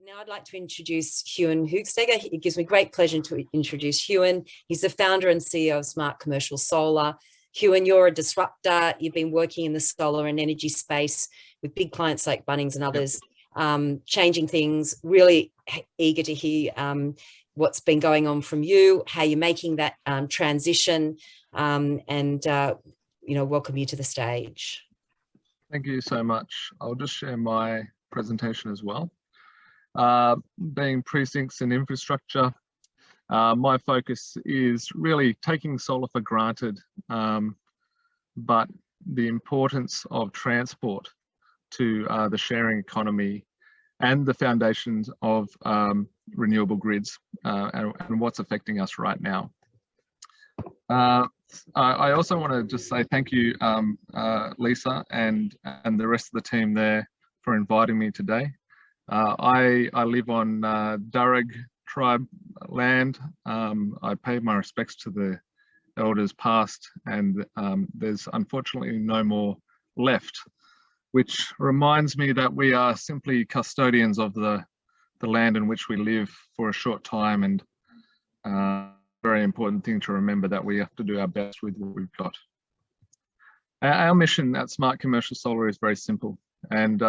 Now I'd like to introduce Huon Hoogstegger. It gives me great pleasure to introduce Huon. He's the founder and CEO of Smart Commercial Solar. Huon, you're a disruptor. You've been working in the solar and energy space with big clients like Bunnings and others, changing things. Really eager to hear what's been going on from you, how you're making that transition, and welcome you to the stage. Thank you so much. I'll just share my presentation as well. Being precincts and infrastructure, my focus is really taking solar for granted, but the importance of transport to the sharing economy and the foundations of renewable grids and what's affecting us right now. I also want to just say thank you, Lisa, and the rest of the team there for inviting me today. I live on Darug tribe land. I pay my respects to the elders past, and there's unfortunately no more left, which reminds me that we are simply custodians of the land in which we live for a short time, and very important thing to remember that we have to do our best with what we've got. Our mission at Smart Commercial Solar is very simple, and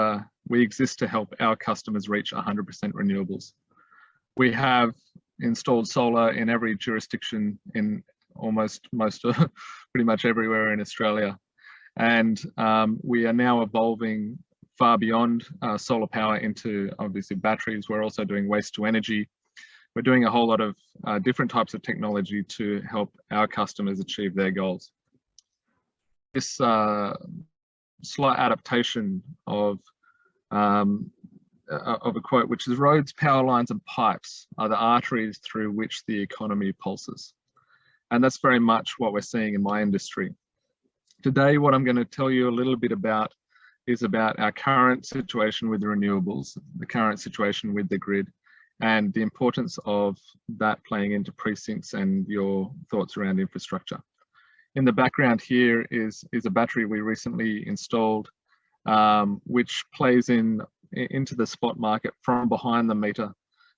we exist to help our customers reach 100% renewables. We have installed solar in every jurisdiction in pretty much everywhere in Australia. And we are now evolving far beyond solar power into obviously batteries. We're also doing waste to energy. We're doing a whole lot of different types of technology to help our customers achieve their goals. This slight adaptation of a quote, which is roads, power lines and pipes are the arteries through which the economy pulses. And that's very much what we're seeing in my industry. Today, what I'm going to tell you a little bit about is about our current situation with the renewables, the current situation with the grid, and the importance of that playing into precincts and your thoughts around infrastructure. In the background here is a battery we recently installed, which plays into the spot market from behind the meter.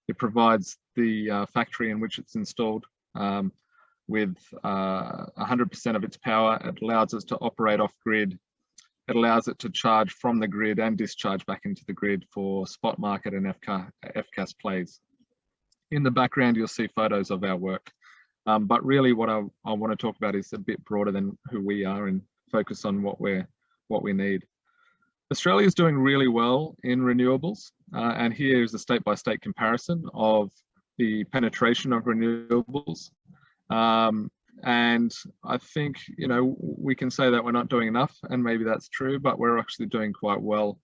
It provides the factory in which it's installed with 100% of its power. It allows us to operate off grid. It allows it to charge from the grid and discharge back into the grid for spot market and FCAS plays. In the background, you'll see photos of our work. But really what I want to talk about is a bit broader than who we are and focus on what we need. Australia is doing really well in renewables, and here is a state-by-state comparison of the penetration of renewables. And I think, we can say that we're not doing enough, and maybe that's true, but we're actually doing quite well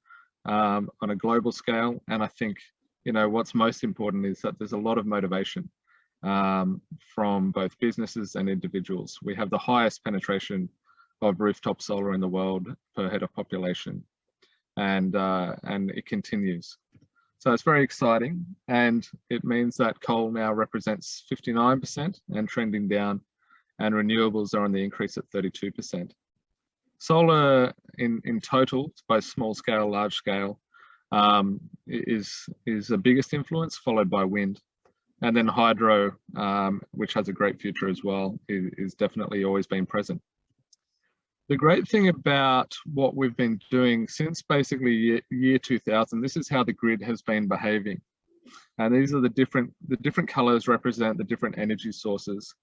on a global scale. And I think, what's most important is that there's a lot of motivation from both businesses and individuals. We have the highest penetration of rooftop solar in the world per head of population, and it continues. So it's very exciting, and it means that coal now represents 59% and trending down, and renewables are on the increase at 32%. Solar in total, both small scale, large scale, is the biggest influence, followed by wind. And then hydro, which has a great future as well, is definitely always been present. The great thing about what we've been doing since basically year 2000, this is how the grid has been behaving. And these are the different colors represent the different energy sources.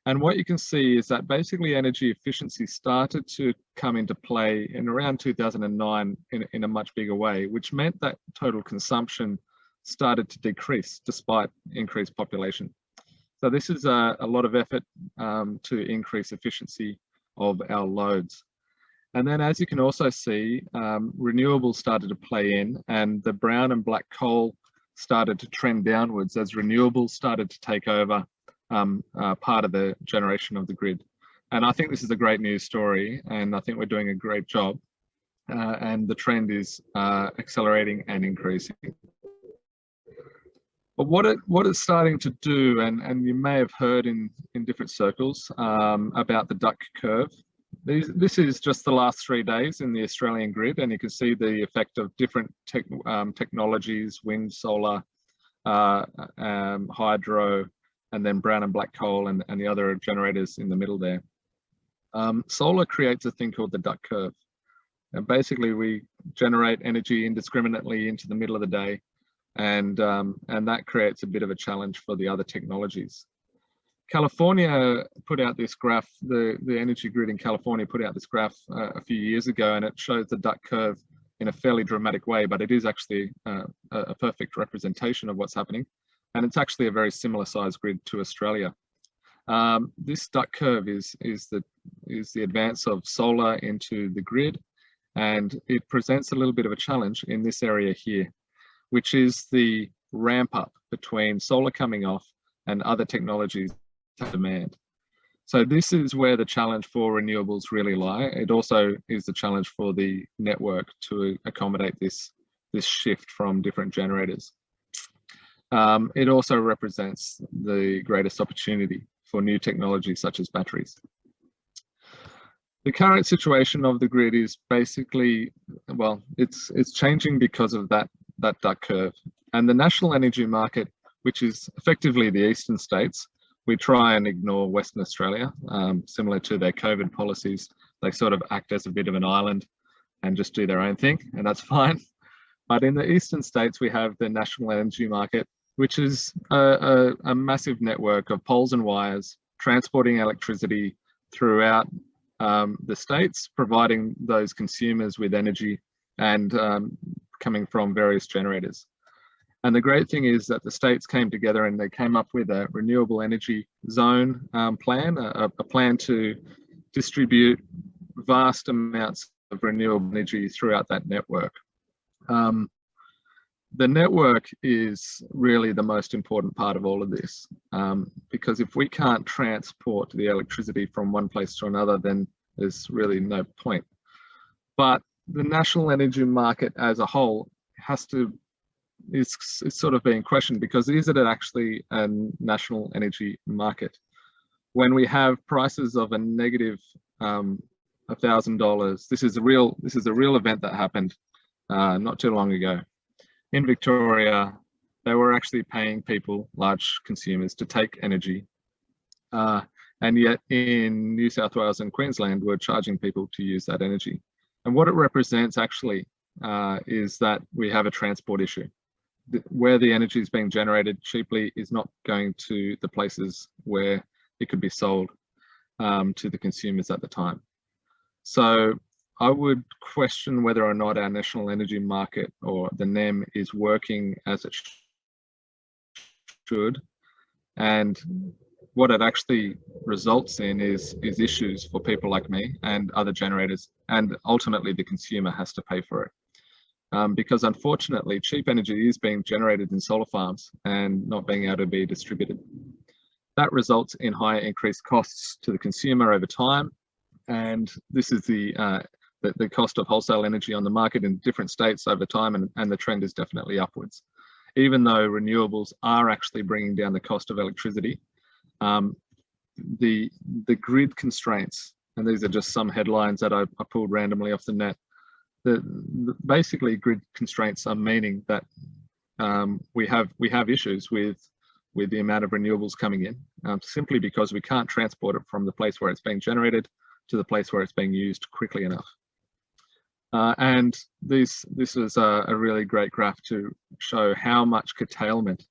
And what you can see is that basically energy efficiency started to come into play in around 2009 in a much bigger way, which meant that total consumption started to decrease despite increased population. So this is a lot of effort to increase efficiency of our loads. And then, as you can also see, renewables started to play in, and the brown and black coal started to trend downwards as renewables started to take over part of the generation of the grid. And I think this is a great news story, and I think we're doing a great job, and the trend is accelerating and increasing. But what it's starting to do, and you may have heard in different circles about the duck curve. This is just the last 3 days in the Australian grid, and you can see the effect of different technologies, wind, solar, hydro, and then brown and black coal and the other generators in the middle there. Solar creates a thing called the duck curve. And basically we generate energy indiscriminately into the middle of the day, and that creates a bit of a challenge for the other technologies. California put out this graph, the energy grid in California put out this graph a few years ago, and it shows the duck curve in a fairly dramatic way, but it is actually a perfect representation of what's happening. And it's actually a very similar size grid to Australia. This duck curve is the advance of solar into the grid, and it presents a little bit of a challenge in this area here, which is the ramp up between solar coming off and other technologies demand. So this is where the challenge for renewables really lie. It also is the challenge for the network to accommodate this shift from different generators. It also represents the greatest opportunity for new technologies such as batteries. The current situation of the grid is basically, well, it's changing because of that duck curve. And the national energy market, which is effectively the eastern states, we try and ignore Western Australia, similar to their COVID policies. They sort of act as a bit of an island and just do their own thing, and that's fine. But in the eastern states, we have the national energy market, which is a massive network of poles and wires transporting electricity throughout the states, providing those consumers with energy and coming from various generators. And the great thing is that the states came together and they came up with a renewable energy zone plan, a plan to distribute vast amounts of renewable energy throughout that network. The network is really the most important part of all of this, because if we can't transport the electricity from one place to another, then there's really no point. But the national energy market as a whole is sort of being questioned, because is it actually a national energy market? When we have prices of a negative $1,000, this is a real event that happened not too long ago. In Victoria, they were actually paying people, large consumers, to take energy. And yet in New South Wales and Queensland, we're charging people to use that energy. And what it represents actually is that we have a transport issue. Where the energy is being generated cheaply is not going to the places where it could be sold to the consumers at the time. So I would question whether or not our national energy market, or the NEM, is working as it should. And what it actually results in is issues for people like me and other generators, and ultimately the consumer has to pay for it. Because unfortunately, cheap energy is being generated in solar farms and not being able to be distributed. That results in higher increased costs to the consumer over time. And this is the cost of wholesale energy on the market in different states over time, and the trend is definitely upwards. Even though renewables are actually bringing down the cost of electricity, the grid constraints, and these are just some headlines that I pulled randomly off the net, basically grid constraints are meaning that we have issues with the amount of renewables coming in, simply because we can't transport it from the place where it's being generated to the place where it's being used quickly enough. And this was a really great graph to show how much curtailment.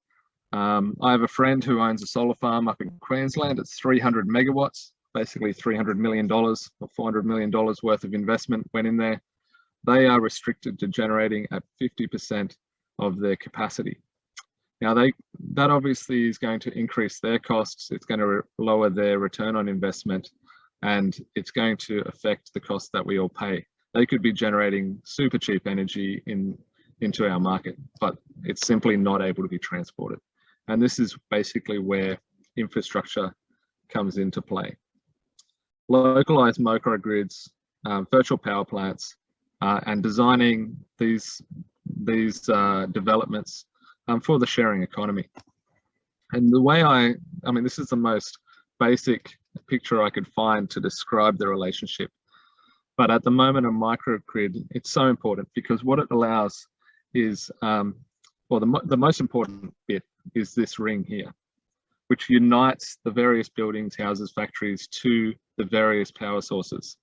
I have a friend who owns a solar farm up in Queensland. It's 300 megawatts, basically $300 million or $400 million worth of investment went in there. They are restricted to generating at 50% of their capacity. Now, that obviously is going to increase their costs. It's going to lower their return on investment, and it's going to affect the cost that we all pay. They could be generating super cheap energy into our market, but it's simply not able to be transported. And this is basically where infrastructure comes into play. Localized microgrids, virtual power plants, and designing these developments for the sharing economy. And the way I mean, this is the most basic picture I could find to describe the relationship. But at the moment, a microgrid, it's so important because what it allows is the most important bit is this ring here, which unites the various buildings, houses, factories to the various power sources.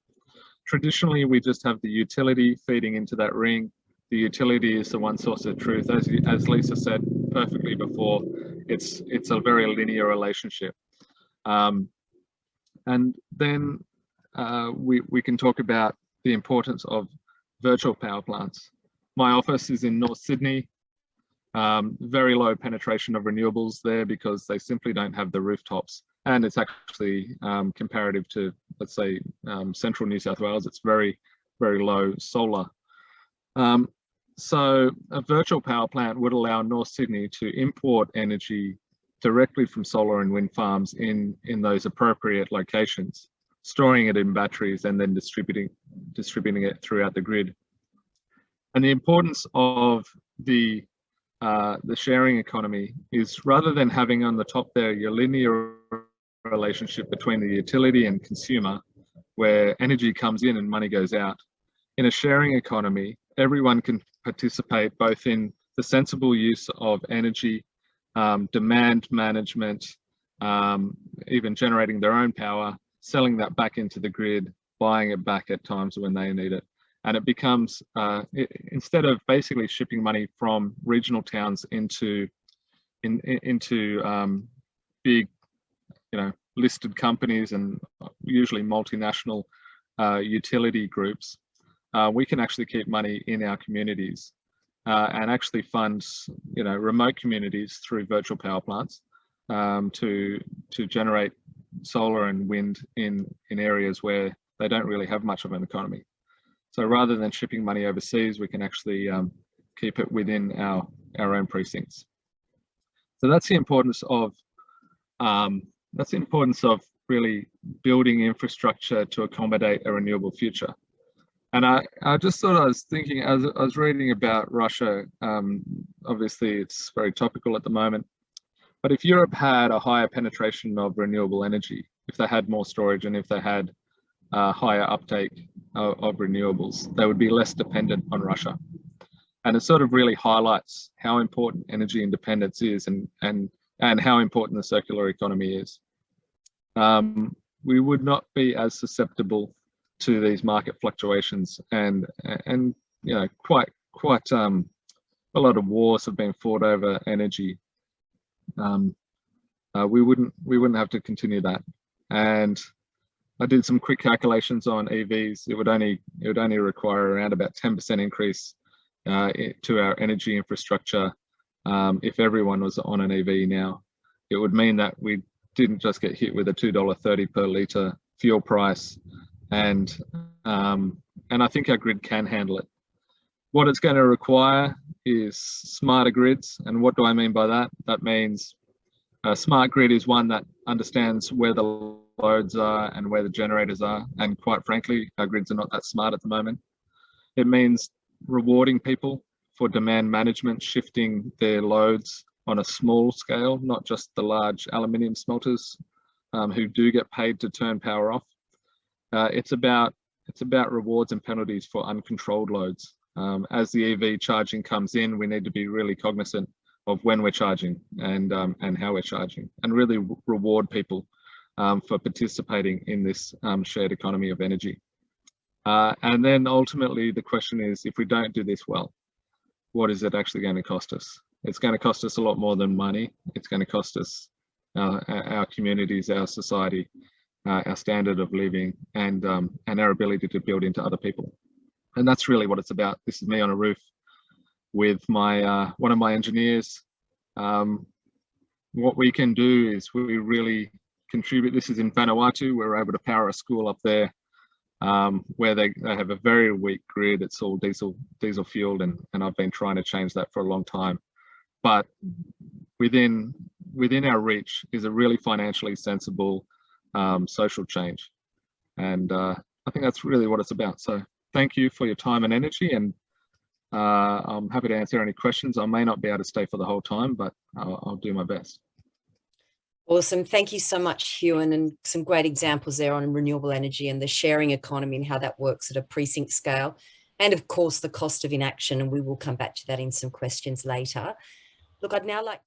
Traditionally, we just have the utility feeding into that ring. The utility is the one source of truth. As Lisa said perfectly before, it's a very linear relationship. And then we can talk about the importance of virtual power plants. My office is in North Sydney. Very low penetration of renewables there because they simply don't have the rooftops. And it's actually comparative to, let's say, central New South Wales, it's very, very low solar. So a virtual power plant would allow North Sydney to import energy directly from solar and wind farms in those appropriate locations, storing it in batteries and then distributing it throughout the grid. And the importance of the sharing economy is, rather than having on the top there your linear relationship between the utility and consumer, where energy comes in and money goes out, in a sharing economy, everyone can participate both in the sensible use of energy, demand management, even generating their own power, selling that back into the grid, buying it back at times when they need it. And it becomes, instead of basically shipping money from regional towns into big, listed companies and usually multinational utility groups, we can actually keep money in our communities and actually fund, remote communities through virtual power plants to generate solar and wind in areas where they don't really have much of an economy. So rather than shipping money overseas, we can actually keep it within our own precincts. So that's the importance of really building infrastructure to accommodate a renewable future. And I just thought, I was thinking, as I was reading about Russia, obviously it's very topical at the moment, but if Europe had a higher penetration of renewable energy, if they had more storage and if they had higher uptake of renewables, they would be less dependent on Russia. And it sort of really highlights how important energy independence is and how important the circular economy is. We would not be as susceptible to these market fluctuations, and quite a lot of wars have been fought over energy. We wouldn't have to continue that. And I did some quick calculations on EVs. It would only require around about 10% increase to our energy infrastructure if everyone was on an EV now. It would mean that we didn't just get hit with a $2.30 per litre fuel price, and I think our grid can handle it. What it's going to require is smarter grids. And what do I mean by that? That means a smart grid is one that understands where the loads are and where the generators are. And quite frankly, our grids are not that smart at the moment. It means rewarding people for demand management, shifting their loads on a small scale, not just the large aluminium smelters who do get paid to turn power off. It's about rewards and penalties for uncontrolled loads. As the EV charging comes in, we need to be really cognizant of when we're charging and how we're charging, and really reward people for participating in this shared economy of energy. And then ultimately the question is, if we don't do this well, what is it actually going to cost us? It's going to cost us a lot more than money. It's going to cost us our communities, our society, our standard of living, and our ability to build into other people. And that's really what it's about. This is me on a roof with my one of my engineers. What we can do is we really contribute. This is in Vanuatu. We're able to power a school up there where they have a very weak grid. It's all diesel fueled, and I've been trying to change that for a long time. But within our reach is a really financially sensible social change, and I think that's really what it's about. So thank you for your time and energy, and I'm happy to answer any questions. I may not be able to stay for the whole time, but I'll do my best. Awesome. Thank you so much, Ewan, and some great examples there on renewable energy and the sharing economy and how that works at a precinct scale. and of course the cost of inaction, and we will come back to that in some questions later. Look, I'd now like